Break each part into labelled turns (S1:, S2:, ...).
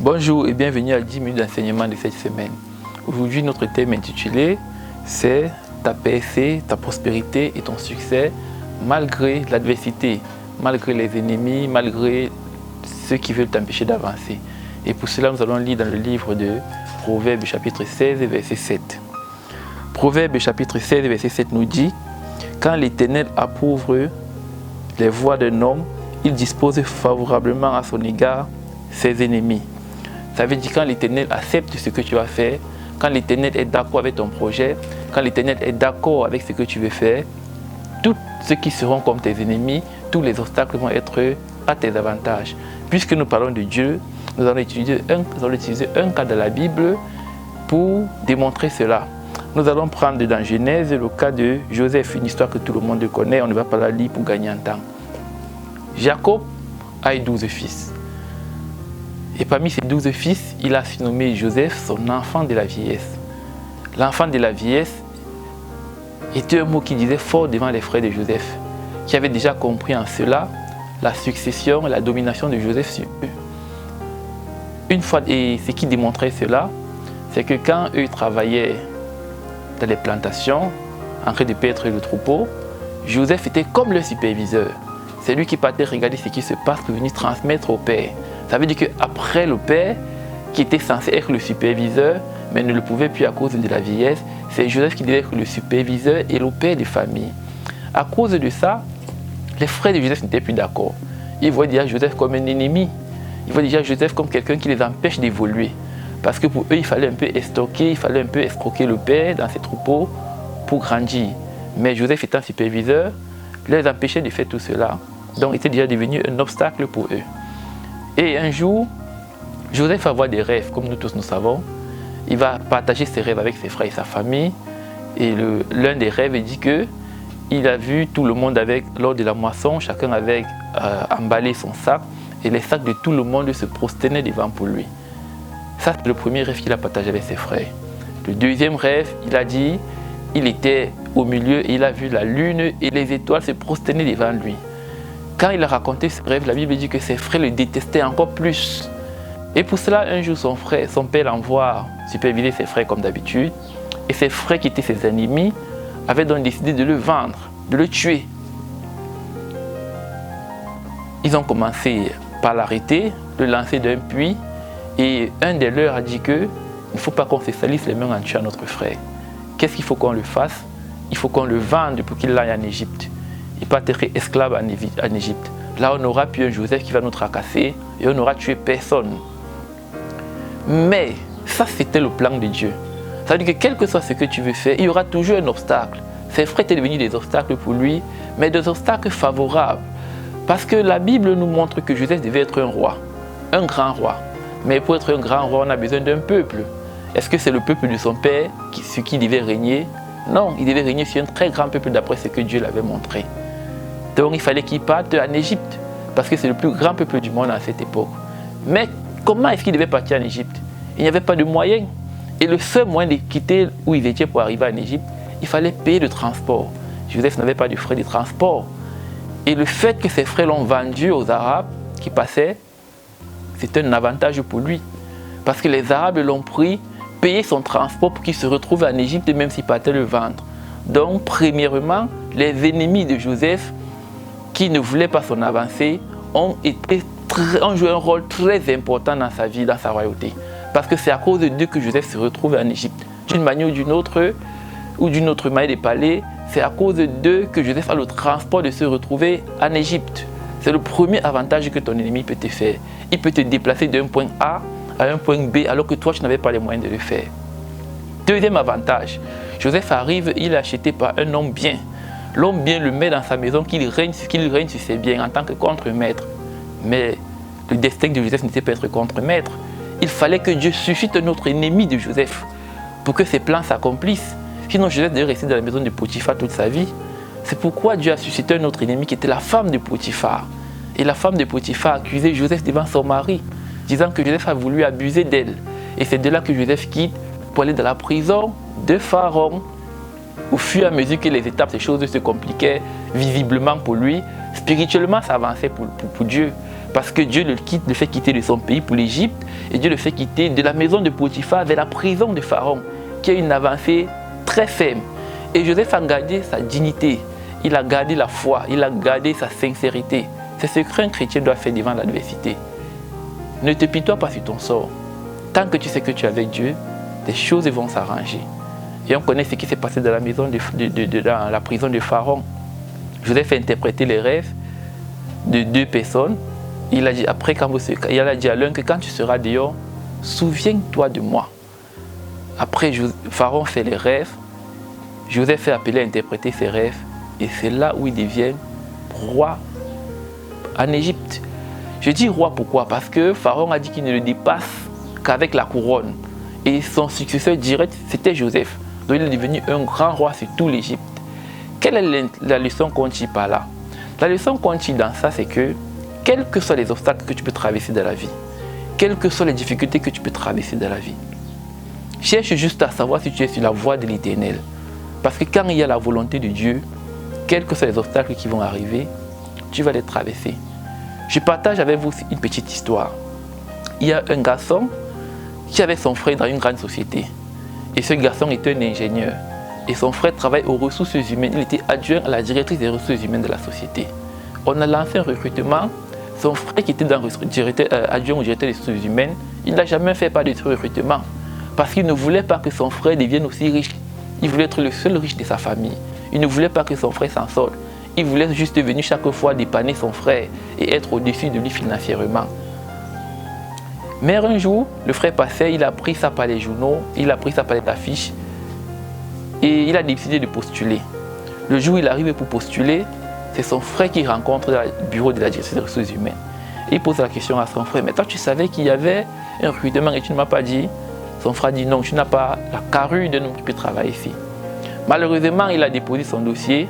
S1: Bonjour et bienvenue à 10 minutes d'enseignement de cette semaine. Aujourd'hui, notre thème intitulé c'est ta PSC, ta prospérité et ton succès malgré l'adversité, malgré les ennemis, malgré ceux qui veulent t'empêcher d'avancer. Et pour cela, nous allons lire dans le livre de Proverbes chapitre 16 verset 7. Proverbes chapitre 16 verset 7 nous dit: quand l'Éternel approuve les voies d'un homme, il dispose favorablement à son égard ses ennemis. Ça veut dire quand l'Éternel accepte ce que tu vas faire, quand l'Éternel est d'accord avec ton projet, quand l'Éternel est d'accord avec ce que tu veux faire, tous ceux qui seront comme tes ennemis, tous les obstacles vont être à tes avantages. Puisque nous parlons de Dieu, nous allons utiliser un cas de la Bible pour démontrer cela. Nous allons prendre dans Genèse le cas de Joseph, une histoire que tout le monde connaît, on ne va pas la lire pour gagner un temps. Jacob a eu 12 fils. Et parmi ces 12 fils, il a surnommé Joseph son enfant de la vieillesse. L'enfant de la vieillesse était un mot qui disait fort devant les frères de Joseph, qui avaient déjà compris en cela la succession et la domination de Joseph sur eux. Une fois, et ce qui démontrait cela, c'est que quand eux travaillaient dans les plantations, en train de paître le troupeau, Joseph était comme le superviseur. C'est lui qui partait regarder ce qui se passe pour venir transmettre au père. Ça veut dire qu'après le père, qui était censé être le superviseur, mais ne le pouvait plus à cause de la vieillesse, c'est Joseph qui devait être le superviseur et le père de famille. À cause de ça, les frères de Joseph n'étaient plus d'accord. Ils voyaient déjà Joseph comme un ennemi. Ils voyaient déjà Joseph comme quelqu'un qui les empêche d'évoluer. Parce que pour eux, il fallait un peu estoquer, il fallait un peu escroquer le père dans ses troupeaux pour grandir. Mais Joseph étant superviseur, les empêchait de faire tout cela. Donc, il était déjà devenu un obstacle pour eux. Et un jour, Joseph va avoir des rêves, comme nous tous nous savons. Il va partager ses rêves avec ses frères et sa famille. Et l'un des rêves dit qu'il a vu tout le monde lors de la moisson, chacun avait emballé son sac. Et les sacs de tout le monde se prosternaient devant pour lui. Ça, c'est le premier rêve qu'il a partagé avec ses frères. Le deuxième rêve, il a dit, il était au milieu et il a vu la lune et les étoiles se prosterner devant lui. Quand il a raconté ce rêve, la Bible dit que ses frères le détestaient encore plus. Et pour cela, un jour, son père l'envoie superviser ses frères comme d'habitude. Et ses frères qui étaient ses ennemis avaient donc décidé de le vendre, de le tuer. Ils ont commencé par l'arrêter, le lancer d'un puits. Et un des leurs a dit qu'il ne faut pas qu'on se salisse les mains en tuant notre frère. Qu'est-ce qu'il faut qu'on le fasse? Il faut qu'on le vende pour qu'il aille en Égypte. Il peut être esclave en Égypte. Là, on n'aura plus un Joseph qui va nous tracasser et on n'aura tué personne. Mais ça, c'était le plan de Dieu. Ça veut dire que quel que soit ce que tu veux faire, il y aura toujours un obstacle. Ses frères étaient devenus des obstacles pour lui, mais des obstacles favorables. Parce que la Bible nous montre que Joseph devait être un roi, un grand roi. Mais pour être un grand roi, on a besoin d'un peuple. Est-ce que c'est le peuple de son père qui devait régner? Non, il devait régner sur un très grand peuple d'après ce que Dieu l'avait montré. Donc il fallait qu'il parte en Égypte, parce que c'est le plus grand peuple du monde à cette époque. Mais comment est-ce qu'il devait partir en Égypte? Il n'y avait pas de moyens. Et le seul moyen de quitter où ils étaient pour arriver en Égypte, il fallait payer le transport. Joseph n'avait pas de frais de transport. Et le fait que ses frères l'ont vendu aux Arabes qui passaient, c'est un avantage pour lui. Parce que les Arabes l'ont pris, payé son transport pour qu'il se retrouve en Égypte, même s'il partait le vendre. Donc, premièrement, les ennemis de Joseph, qui ne voulaient pas son avancée, ont joué un rôle très important dans sa vie, dans sa royauté. Parce que c'est à cause d'eux que Joseph se retrouve en Égypte. D'une manière ou d'une autre manière de parler, c'est à cause d'eux que Joseph a le transport de se retrouver en Égypte. C'est le premier avantage que ton ennemi peut te faire. Il peut te déplacer d'un point A à un point B alors que toi, tu n'avais pas les moyens de le faire. Deuxième avantage, Joseph arrive, il est acheté par un homme bien. L'homme bien le met dans sa maison, qu'il règne sur ses biens en tant que contre-maître. Mais le destin de Joseph n'était pas être contre-maître. Il fallait que Dieu suscite un autre ennemi de Joseph pour que ses plans s'accomplissent. Sinon, Joseph devait rester dans la maison de Potiphar toute sa vie. C'est pourquoi Dieu a suscité un autre ennemi qui était la femme de Potiphar. Et la femme de Potiphar a accusé Joseph devant son mari, disant que Joseph a voulu abuser d'elle. Et c'est de là que Joseph quitte pour aller dans la prison de Pharaon. Au fur et à mesure que les étapes, ces choses se compliquaient visiblement pour lui, spirituellement ça avançait pour Dieu. Parce que Dieu le fait quitter de son pays pour l'Égypte, et Dieu le fait quitter de la maison de Potiphar vers la prison de Pharaon, qui a une avancée très ferme. Et Joseph a gardé sa dignité, il a gardé la foi, il a gardé sa sincérité. C'est ce qu'un chrétien doit faire devant l'adversité. Ne te pitoie pas sur ton sort. Tant que tu sais que tu es avec Dieu, les choses vont s'arranger. Et on connaît ce qui s'est passé dans la maison dans la prison de Pharaon. Joseph a interprété les rêves de deux personnes. Il a dit après, il a dit à l'un que quand tu seras dehors, souviens-toi de moi. Après, Pharaon fait les rêves. Joseph est appelé à interpréter ses rêves. Et c'est là où il devient roi en Égypte. Je dis roi pourquoi? Parce que Pharaon a dit qu'il ne le dépasse qu'avec la couronne. Et son successeur direct, c'était Joseph. Donc il est devenu un grand roi sur tout l'Égypte. Quelle est la leçon qu'on tire par là? La leçon qu'on tire dans ça, c'est que quels que soient les obstacles que tu peux traverser dans la vie, quelles que soient les difficultés que tu peux traverser dans la vie, cherche juste à savoir si tu es sur la voie de l'Éternel. Parce que quand il y a la volonté de Dieu, quels que soient les obstacles qui vont arriver, tu vas les traverser. Je partage avec vous une petite histoire. Il y a un garçon qui avait son frère dans une grande société. Et ce garçon était un ingénieur. Et son frère travaille aux ressources humaines. Il était adjoint à la directrice des ressources humaines de la société. On a lancé un recrutement. Son frère qui était adjoint au directeur des ressources humaines, il n'a jamais fait part de ce recrutement. Parce qu'il ne voulait pas que son frère devienne aussi riche. Il voulait être le seul riche de sa famille. Il ne voulait pas que son frère s'en sorte. Il voulait juste venir chaque fois dépanner son frère et être au-dessus de lui financièrement. Mais un jour, le frère passait, il a pris ça par les journaux, il a pris ça par les affiches et il a décidé de postuler. Le jour où il arrive pour postuler, c'est son frère qui rencontre le bureau de la direction des ressources humaines. Il pose la question à son frère, mais toi tu savais qu'il y avait un recrutement et tu ne m'as pas dit? Son frère dit non, tu n'as pas la carrure de nous qui peut travailler ici. Malheureusement, il a déposé son dossier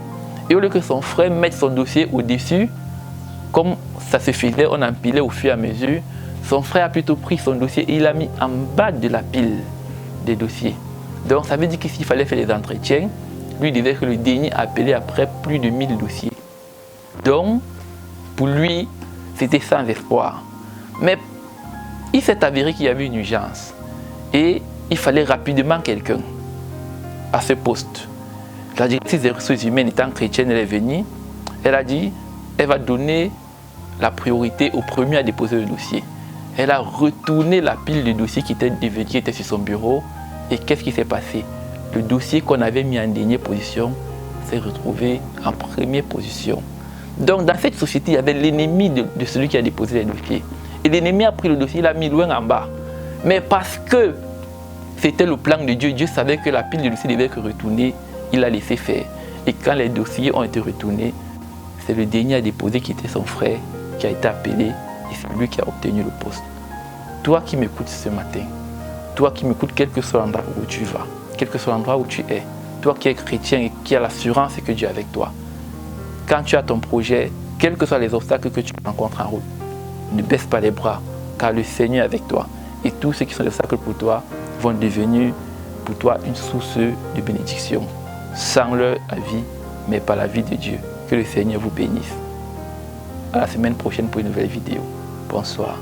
S1: et au lieu que son frère mette son dossier au-dessus, comme ça se faisait, on empilait au fur et à mesure, son frère a plutôt pris son dossier et il l'a mis en bas de la pile des dossiers. Donc ça veut dire que s'il fallait faire les entretiens, lui il devait que le dernier appelé après plus de 1000 dossiers. Donc pour lui, c'était sans espoir. Mais il s'est avéré qu'il y avait une urgence et il fallait rapidement quelqu'un à ce poste. La directrice des ressources humaines étant chrétienne, elle est venue, elle a dit, elle va donner la priorité au premier à déposer le dossier. Elle a retourné la pile de dossiers qui était sur son bureau. Et qu'est-ce qui s'est passé? Le dossier qu'on avait mis en dernière position s'est retrouvé en première position. Donc dans cette société, il y avait l'ennemi de celui qui a déposé les dossiers. Et l'ennemi a pris le dossier, il l'a mis loin en bas. Mais parce que c'était le plan de Dieu, Dieu savait que la pile de dossiers devait être retournée, il l'a laissé faire. Et quand les dossiers ont été retournés, c'est le dernier à déposer qui était son frère qui a été appelé. Et c'est lui qui a obtenu le poste. Toi qui m'écoutes ce matin, toi qui m'écoutes quel que soit l'endroit où tu vas, quel que soit l'endroit où tu es, toi qui es chrétien et qui as l'assurance que Dieu est avec toi, quand tu as ton projet, quels que soient les obstacles que tu rencontres en route, ne baisse pas les bras, car le Seigneur est avec toi. Et tous ceux qui sont des obstacles pour toi vont devenir pour toi une source de bénédiction, sans leur avis, mais par la vie de Dieu. Que le Seigneur vous bénisse. À la semaine prochaine pour une nouvelle vidéo. Bonsoir.